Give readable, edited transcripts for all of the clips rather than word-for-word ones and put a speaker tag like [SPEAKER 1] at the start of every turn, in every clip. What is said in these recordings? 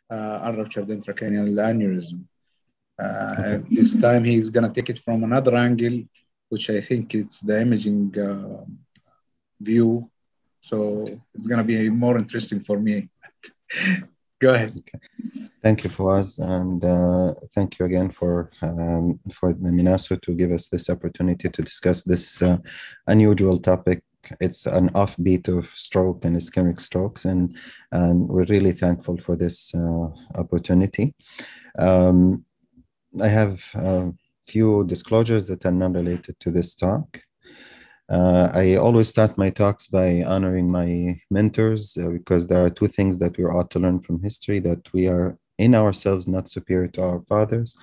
[SPEAKER 1] unruptured intracranial aneurysm.
[SPEAKER 2] Okay.
[SPEAKER 1] This time he's going to take it from another angle, which I think it's the imaging view. So it's going to be more interesting for me. Go ahead.
[SPEAKER 2] Okay. Thank you, Fawaz, and thank you again for the MENASO to give us this opportunity to discuss this unusual topic. It's an offbeat of stroke and ischemic strokes, and we're really thankful for this opportunity. I have a few disclosures that are not related to this talk. I always start my talks by honoring my mentors because there are two things that we ought to learn from history: that we are in ourselves not superior to our fathers,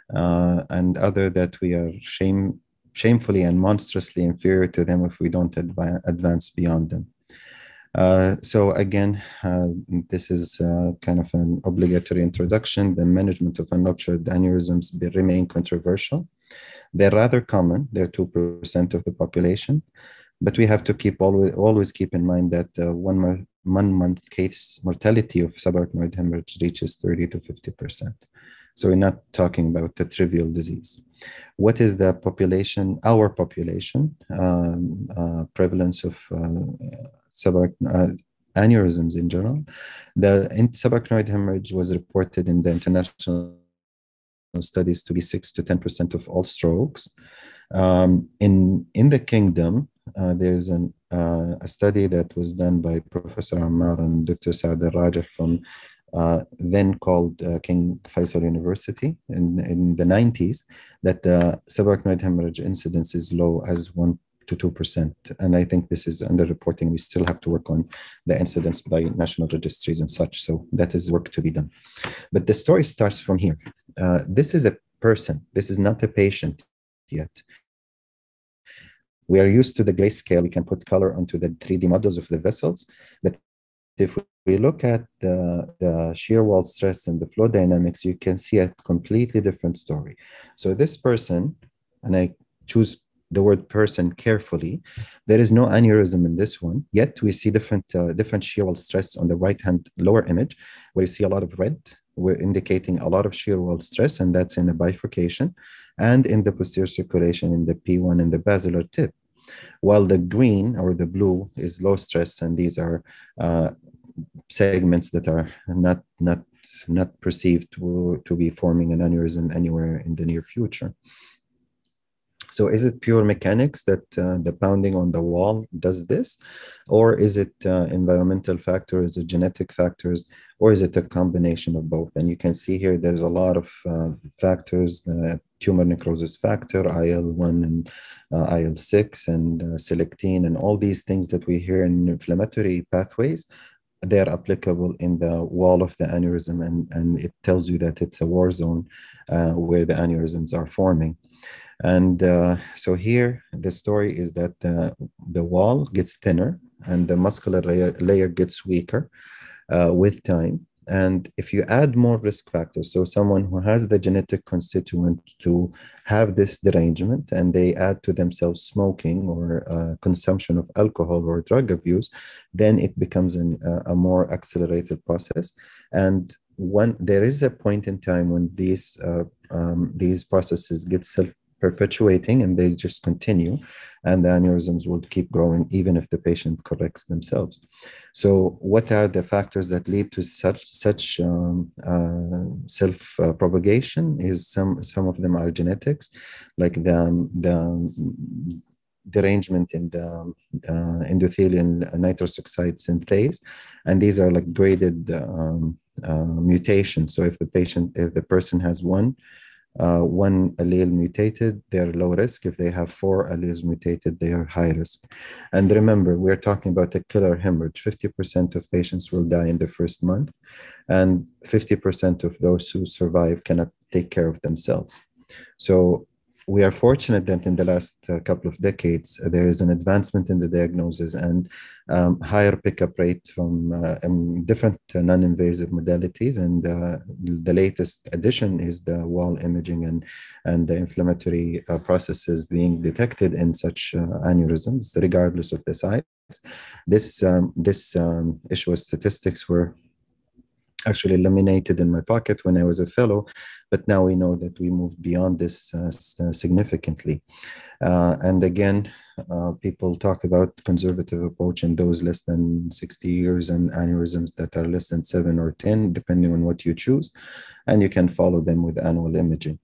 [SPEAKER 2] and other that we are shamefully and monstrously inferior to them if we don't advance beyond them. So again, this is kind of an obligatory introduction. The management of unruptured aneurysms remain controversial. They're rather common. They're 2% of the population, but we have to always keep in mind that the one month case mortality of subarachnoid hemorrhage reaches 30 to 50%. So we're not talking about a trivial disease. What is the population, our population, prevalence of aneurysms in general? The subarachnoid hemorrhage was reported in the international studies to be 6 to 10% of all strokes. In the kingdom, there's a study that was done by Professor Ammar and Dr. Saad Al-Rajah from then called King Faisal University in the 90s, that the subarachnoid hemorrhage incidence is low as 1 to 2%. And I think this is underreporting. We still have to work on the incidence by national registries and such. So that is work to be done. But the story starts from here. This is a person. This is not a patient yet. We are used to the grayscale. We can put color onto the 3D models of the vessels. But if we look at the shear wall stress and the flow dynamics, you can see a completely different story. So this person, and I choose the word person carefully, there is no aneurysm in this one, yet we see different shear wall stress on the right-hand lower image, where you see a lot of red. We're indicating a lot of shear wall stress, and that's in a bifurcation, and in the posterior circulation in the P1 and the basilar tip. While the green or the blue is low stress, and these are segments that are not perceived to be forming an aneurysm anywhere in the near future. So is it pure mechanics that the pounding on the wall does this? Or is it environmental factors, is it genetic factors, or is it a combination of both? And you can see here there's a lot of factors, tumor necrosis factor, IL-1 and IL-6 and selectin, and all these things that we hear in inflammatory pathways. They're applicable in the wall of the aneurysm, and it tells you that it's a war zone where the aneurysms are forming. And so here, the story is that the wall gets thinner and the muscular layer gets weaker with time. And if you add more risk factors, so someone who has the genetic constituent to have this derangement, and they add to themselves smoking or consumption of alcohol or drug abuse, then it becomes a more accelerated process. And there is a point in time when these processes get self-perpetuating, and they just continue, and the aneurysms will keep growing even if the patient corrects themselves. So what are the factors that lead to such self-propagation? Is some of them are genetics, like the derangement in the endothelial nitrous oxide synthase, and these are like graded mutations. So if the person has one allele mutated, they're low risk. If they have 4 alleles mutated, they are high risk. And remember, we're talking about a killer hemorrhage. 50% of patients will die in the first month, and 50% of those who survive cannot take care of themselves. So we are fortunate that in the last couple of decades, there is an advancement in the diagnosis and higher pickup rate from different non-invasive modalities. And the latest addition is the wall imaging and the inflammatory processes being detected in such aneurysms, regardless of the size. This issue of statistics were actually laminated in my pocket when I was a fellow, but now we know that we moved beyond this significantly. And again, people talk about conservative approach in those less than 60 years and aneurysms that are less than 7 or 10, depending on what you choose, and you can follow them with annual imaging.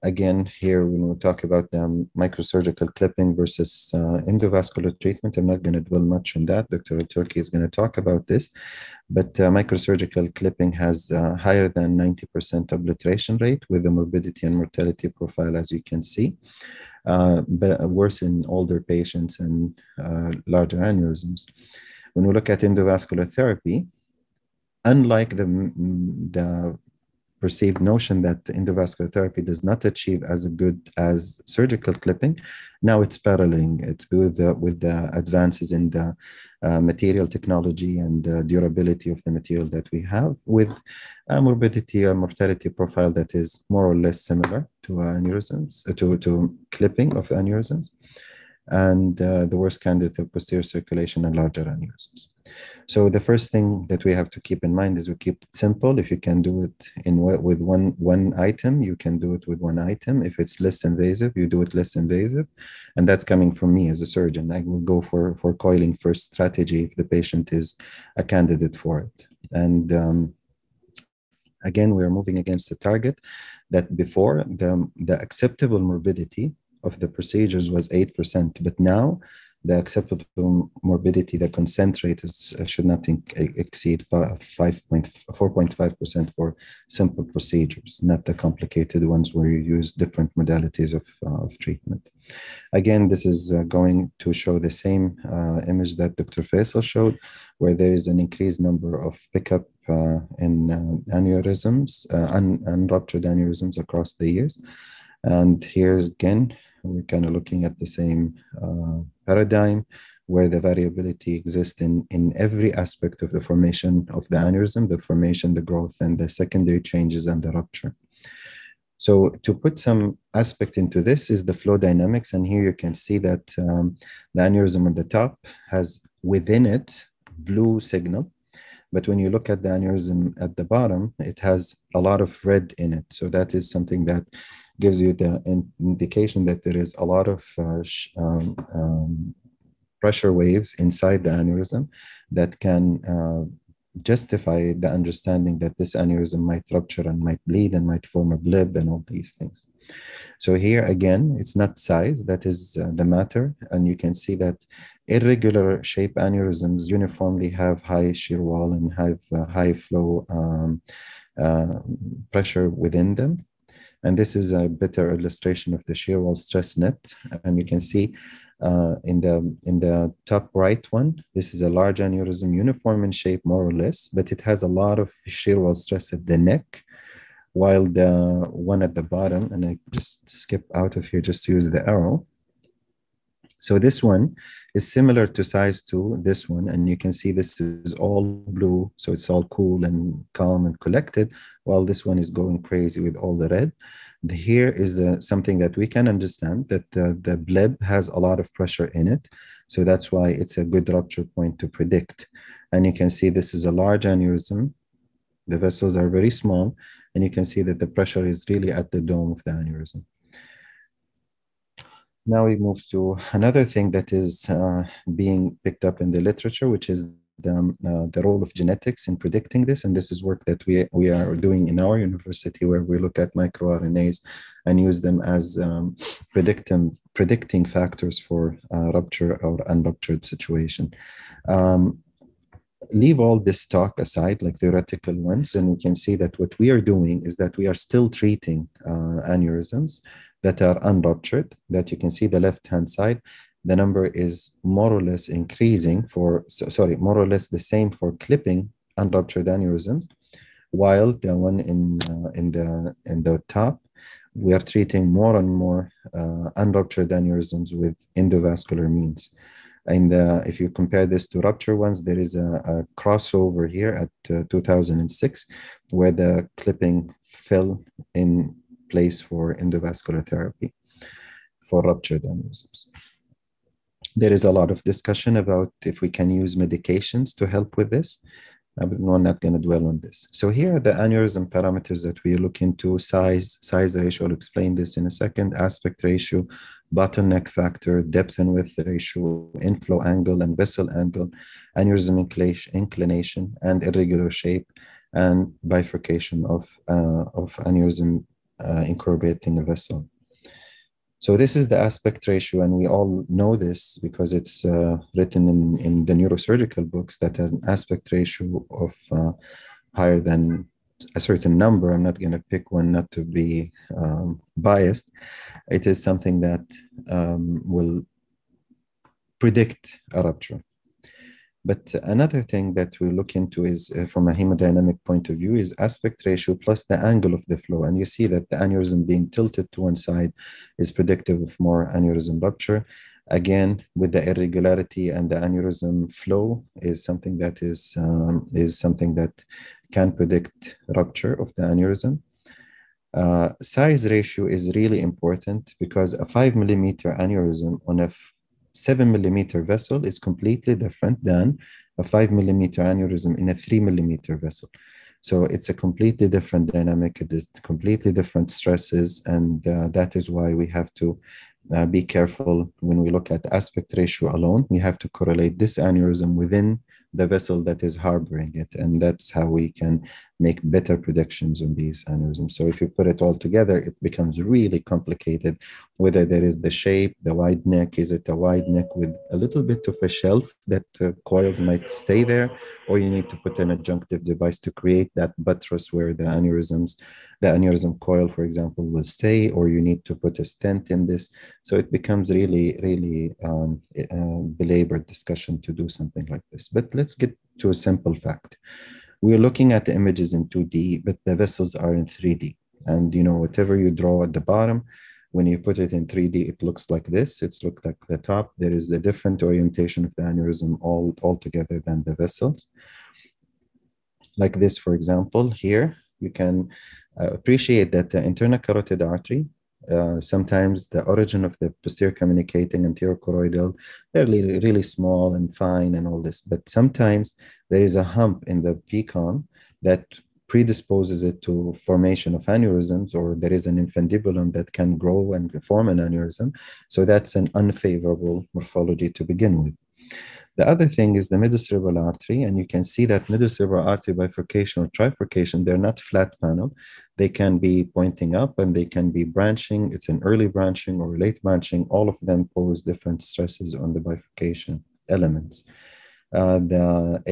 [SPEAKER 2] Again, here we will talk about the microsurgical clipping versus endovascular treatment. I'm not going to dwell much on that. Dr. Turki is going to talk about this, but microsurgical clipping has higher than 90% obliteration rate with the morbidity and mortality profile, as you can see, but worse in older patients and larger aneurysms. When we look at endovascular therapy, unlike the perceived notion that endovascular therapy does not achieve as good as surgical clipping, now it's paralleling it with the advances in the material technology and durability of the material that we have, with a morbidity or mortality profile that is more or less similar to aneurysms, to clipping of aneurysms, and the worst candidate of posterior circulation and larger aneurysms. So the first thing that we have to keep in mind is we keep it simple. If you can do it with one item, you can do it with one item. If it's less invasive, you do it less invasive. And that's coming from me as a surgeon. I will go for coiling first strategy if the patient is a candidate for it. And again, we're moving against a target that before the acceptable morbidity of the procedures was 8%, but now the acceptable morbidity, the consent rate should not exceed 4.5% for simple procedures, not the complicated ones where you use different modalities of treatment. Again, this is going to show the same image that Dr. Faisal showed, where there is an increased number of pickup in aneurysms, unruptured aneurysms across the years. And here again, we're kind of looking at the same paradigm where the variability exists in every aspect of the formation of the aneurysm, the formation, the growth, and the secondary changes and the rupture. So to put some aspect into this is the flow dynamics. And here you can see that the aneurysm on the top has within it blue signal. But when you look at the aneurysm at the bottom, it has a lot of red in it. So that is something that gives you the indication that there is a lot of pressure waves inside the aneurysm that can justify the understanding that this aneurysm might rupture and might bleed and might form a bleb and all these things. So here again, it's not size that is the matter. And you can see that irregular shape aneurysms uniformly have high shear wall and have high flow pressure within them. And this is a better illustration of the shear wall stress net. And you can see in the top right one, this is a large aneurysm, uniform in shape more or less, but it has a lot of shear wall stress at the neck, while the one at the bottom, and I just skip out of here just to use the arrow. So this one is similar to size to this one, and you can see this is all blue, so it's all cool and calm and collected, while this one is going crazy with all the red. Here is something that we can understand, that the bleb has a lot of pressure in it, so that's why it's a good rupture point to predict. And you can see this is a large aneurysm. The vessels are very small, and you can see that the pressure is really at the dome of the aneurysm. Now we move to another thing that is being picked up in the literature, which is the role of genetics in predicting this. And this is work that we are doing in our university, where we look at microRNAs and use them as predicting factors for rupture or unruptured situation. Leave all this talk aside, like theoretical ones, and we can see that what we are doing is that we are still treating aneurysms that are unruptured, that you can see the left-hand side. The number is more or less increasing for, more or less the same for clipping unruptured aneurysms, while the one in the top, we are treating more and more unruptured aneurysms with endovascular means. And if you compare this to rupture ones, there is a crossover here at 2006, where the clipping fell in place for endovascular therapy for ruptured aneurysms. There is a lot of discussion about if we can use medications to help with this. I'm not going to dwell on this. So here are the aneurysm parameters that we look into: size ratio. I'll explain this in a second. Aspect ratio, bottleneck factor, depth and width ratio, inflow angle and vessel angle, aneurysm inclination and irregular shape, and bifurcation of aneurysm incorporating a vessel. So this is the aspect ratio, and we all know this because it's written in the neurosurgical books that an aspect ratio of higher than a certain number, I'm not going to pick one not to be biased, it is something that will predict a rupture. But another thing that we look into is, from a hemodynamic point of view, is aspect ratio plus the angle of the flow. And you see that the aneurysm being tilted to one side is predictive of more aneurysm rupture. Again, with the irregularity and the aneurysm flow is something that something that can predict rupture of the aneurysm. Size ratio is really important because a 5 millimeter aneurysm on a 7 millimeter vessel is completely different than a 5 millimeter aneurysm in a 3 millimeter vessel. So it's a completely different dynamic. It is completely different stresses. And that is why we have to be careful when we look at aspect ratio alone. We have to correlate this aneurysm within the vessel that is harboring it. And that's how we can make better predictions on these aneurysms. So if you put it all together, it becomes really complicated, whether there is the shape, the wide neck, is it a wide neck with a little bit of a shelf that coils might stay there, or you need to put an adjunctive device to create that buttress where the aneurysm coil, for example, will stay, or you need to put a stent in this. So it becomes really, really belabored discussion to do something like this. But let's get to a simple fact. We're looking at the images in 2D, but the vessels are in 3D. And whatever you draw at the bottom, when you put it in 3D, it looks like this. It's looked like the top. There is a different orientation of the aneurysm altogether than the vessels. Like this, for example, here, you can appreciate that the internal carotid artery, sometimes the origin of the posterior communicating anterior choroidal, they're really, really small and fine and all this. But sometimes there is a hump in the pecon that predisposes it to formation of aneurysms, or there is an infundibulum that can grow and form an aneurysm. So that's an unfavorable morphology to begin with. The other thing is the midcerebral artery, and you can see that midcerebral artery bifurcation or trifurcation, they're not flat panel. They can be pointing up and they can be branching. It's an early branching or late branching. All of them pose different stresses on the bifurcation elements. The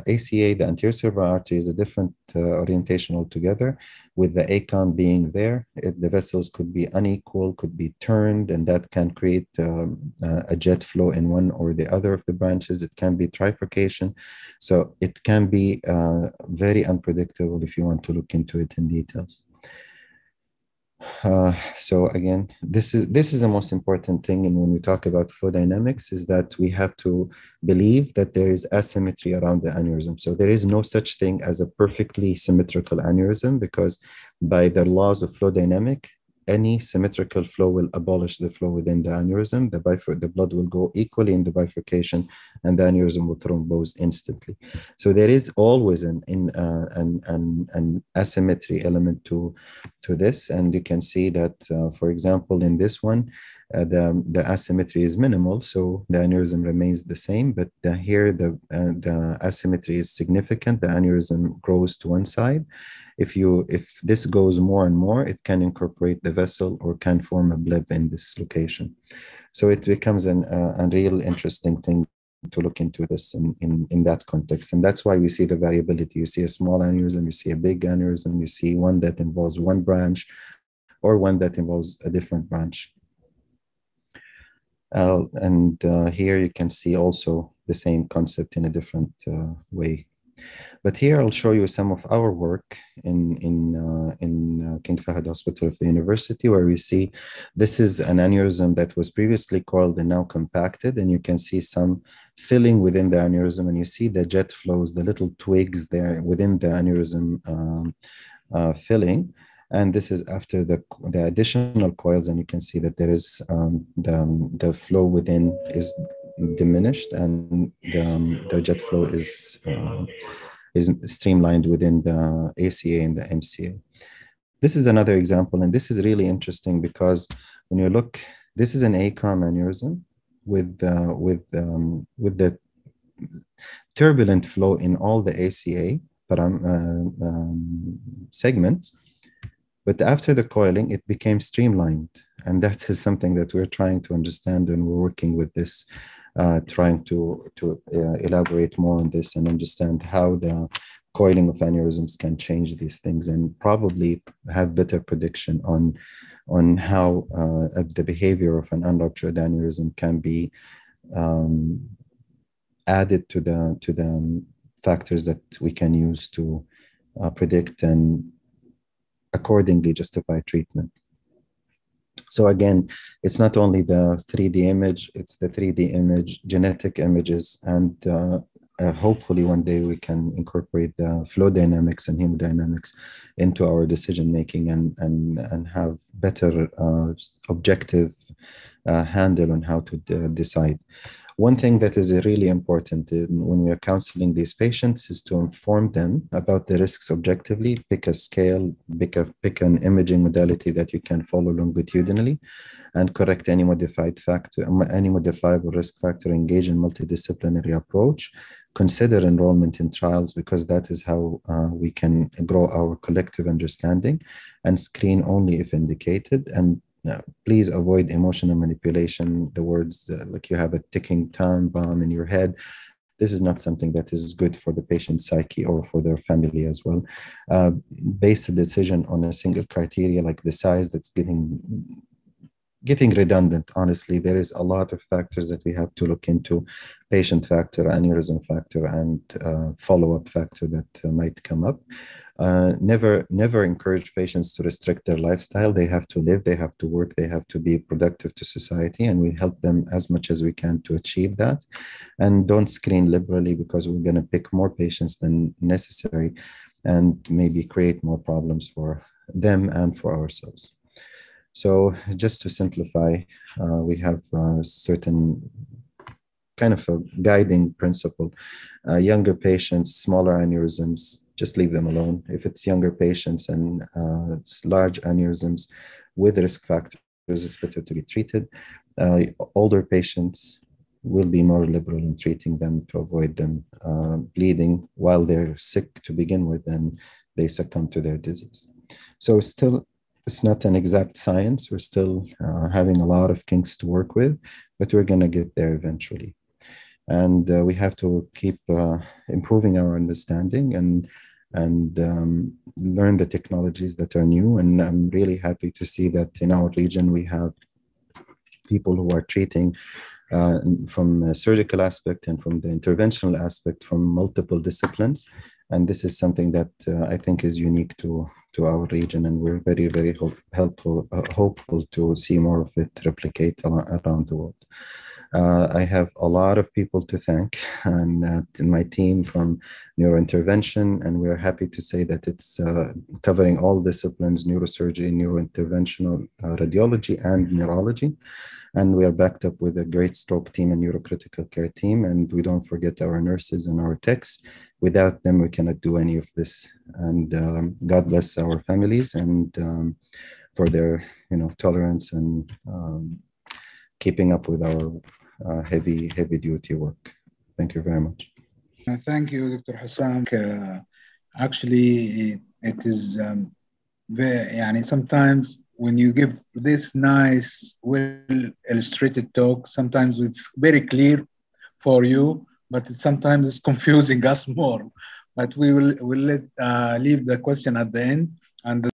[SPEAKER 2] ACA, the anterior cerebral artery, is a different orientation altogether, with the ACON being there. The vessels could be unequal, could be turned, and that can create a jet flow in one or the other of the branches. It can be trifurcation. So it can be very unpredictable if you want to look into it in details. So again, this is the most important thing. And when we talk about flow dynamics, is that we have to believe that there is asymmetry around the aneurysm. So there is no such thing as a perfectly symmetrical aneurysm, because by the laws of flow dynamic, any symmetrical flow will abolish the flow within the aneurysm. The blood will go equally in the bifurcation, and the aneurysm will thrombose instantly. So there is always an asymmetry element to this, and you can see that, for example, in this one, the asymmetry is minimal, so the aneurysm remains the same. But here the asymmetry is significant. The aneurysm grows to one side. If this goes more and more, it can incorporate the vessel or can form a bleb in this location. So it becomes a real interesting thing to look into this in that context. And that's why we see the variability. You see a small aneurysm, you see a big aneurysm, you see one that involves one branch or one that involves a different branch. Here you can see also the same concept in a different way. But here I'll show you some of our work in King Fahd Hospital of the University, where we see this is an aneurysm that was previously coiled and now compacted, and you can see some filling within the aneurysm, and you see the jet flows, the little twigs there within the aneurysm filling. And this is after the additional coils, and you can see that there is the flow within is diminished, and the jet flow is is streamlined within the ACA and the MCA. This is another example, and this is really interesting because when you look, this is an ACOM aneurysm with the turbulent flow in all the ACA segments. But after the coiling, it became streamlined. And that is something that we're trying to understand, and we're working with this, trying to elaborate more on this and understand how the coiling of aneurysms can change these things, and probably have better prediction on how the behavior of an unruptured aneurysm can be added to the factors that we can use to predict and accordingly justify treatment. So again, it's not only the 3D image, it's the 3D image, genetic images, and hopefully one day we can incorporate the flow dynamics and hemodynamics into our decision making and have better objective handle on how to decide. One thing that is really important when we are counseling these patients is to inform them about the risks objectively, pick a scale, pick an imaging modality that you can follow longitudinally, and correct any modifiable risk factor, engage in multidisciplinary approach, consider enrollment in trials, because that is how we can grow our collective understanding, and screen only if indicated. And please avoid emotional manipulation, the words like you have a ticking time bomb in your head. This is not something that is good for the patient's psyche or for their family as well. Base a decision on a single criteria like the size, that's getting redundant. Honestly, there is a lot of factors that we have to look into: patient factor, aneurysm factor, and follow-up factor that might come up. Never encourage patients to restrict their lifestyle. They have to live, they have to work, they have to be productive to society, and we help them as much as we can to achieve that. And don't screen liberally, because we're going to pick more patients than necessary and maybe create more problems for them and for ourselves. So just to simplify, we have a certain kind of a guiding principle. Younger patients, smaller aneurysms, just leave them alone. If it's younger patients and it's large aneurysms with risk factors, it's better to be treated. Older patients, will be more liberal in treating them to avoid them bleeding while they're sick to begin with, and they succumb to their disease. So still, it's not an exact science. We're still having a lot of kinks to work with, but we're going to get there eventually. And we have to keep improving our understanding and learn the technologies that are new. And I'm really happy to see that in our region, we have people who are treating from a surgical aspect and from the interventional aspect from multiple disciplines. And this is something that I think is unique to our region, and we're very, very hopeful to see more of it replicate around the world. I have a lot of people to thank, and in my team from neurointervention, and we're happy to say that it's covering all disciplines: neurosurgery, neurointerventional, radiology, and neurology. And we are backed up with a great stroke team and neurocritical care team, and we don't forget our nurses and our techs. Without them, we cannot do any of this. And God bless our families and for their tolerance and keeping up with our heavy duty work. Thank you very much.
[SPEAKER 1] Thank you, Dr. Hosam. Actually, it is very, sometimes when you give this nice, well-illustrated talk, sometimes it's very clear for you, but sometimes it's confusing us more. But we'll leave the question at the end, and